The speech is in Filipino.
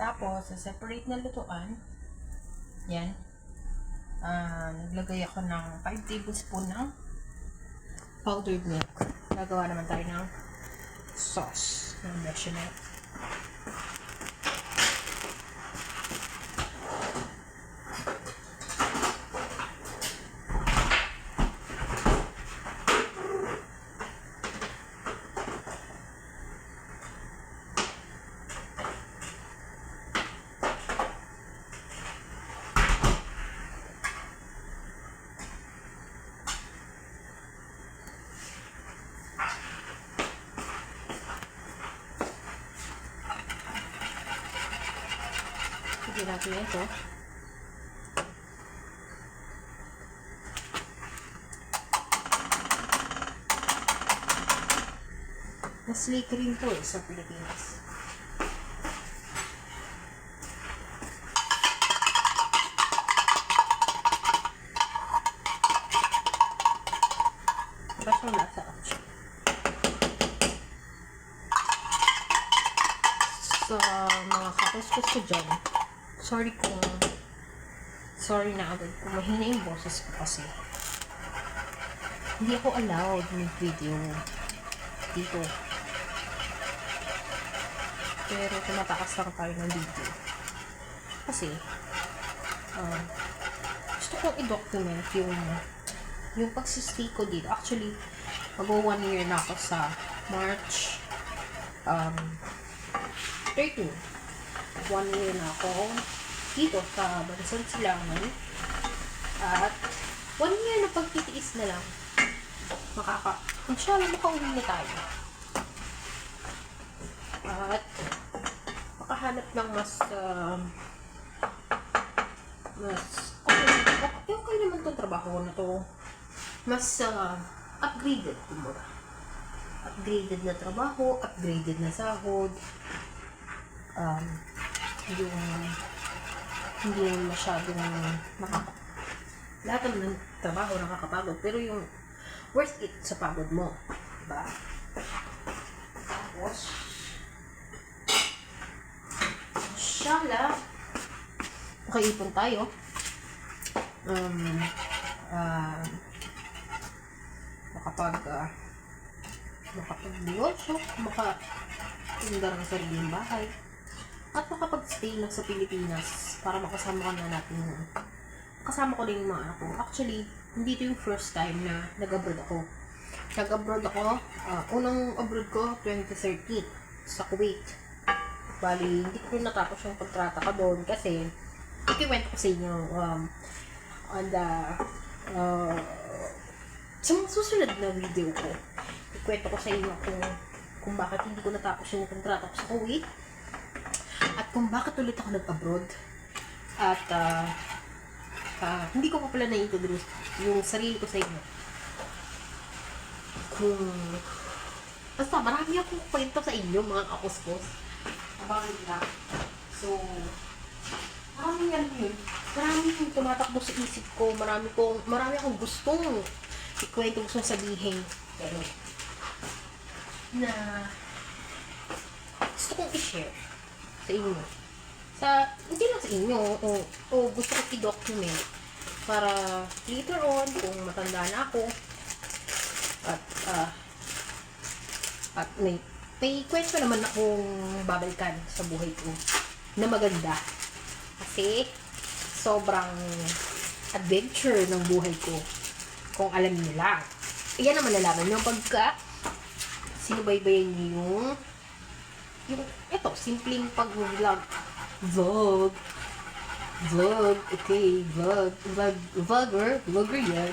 Tapos, sa separate na lutuan, yan, naglagay ako ng 5 tablespoon ng powdered milk. Gagawa naman tayo ng sauce ng bechamel. Sige natin ito. Mas liquid rin to sa Pilipinas. Basta nasa ako. Sa mga kakuskus ko dyan, sorry na agad kung mahina yung boses ko kasi hindi ako allowed mag-video dito. Pero tumatakas lang tayo ng video. Kasi, gusto kong i-document yung pagsistay ko dito. Actually, mag-1 year na ako sa March 13. 1 year na ako dito sa Bansang Silangan. At 1 year na pagtitiis na lang, inshallah makauwi na tayo. At makahanap ng mas okay naman itong trabaho na to. Mas upgraded, kumbaga. Upgraded na trabaho, upgraded na sahod. Hindi masyadong lahat ng trabaho nakakapagod, pero yung worth it sa pagod mo, diba? Tapos inshallah makaipon tayo, makapag-negosyo, makatinda ng sariling bahay, at makapag-stay lang sa Pilipinas para makasama ko din yung mga anak ko. Actually, hindi ito yung first time na nag-abroad ako. Unang abroad ko, 2013, sa Kuwait. Bali, hindi ko natapos yung kontrata ko doon kasi ikiwento ko sa inyo sa mga susunod na video ko. Ikwento ko sa inyo kung bakit hindi ko natapos yung kontrata ko sa Kuwait at kung bakit ulit ako nag-abroad. At hindi ko pa pala na-introduce yung sarili ko sa inyo. Basta marami akong kwento sa inyo, mga kapuspos. Abangan lang. So, maraming tumatakbo sa isip ko. Marami akong gustong ikwento, gustong sabihin. Pero, gusto kong i-share sa inyo. Hindi lang sa inyo, o gusto ko i-document para later on, kung matanda na ako, at may kwento naman akong babalikan sa buhay ko na maganda. Kasi, sobrang adventure ng buhay ko. Kung alam niyo lang. Iyan ang malalaman nyo pagka sinubaybayan niyo ito, simpleng pag-vlog. Vlog, okay, vlogger yan.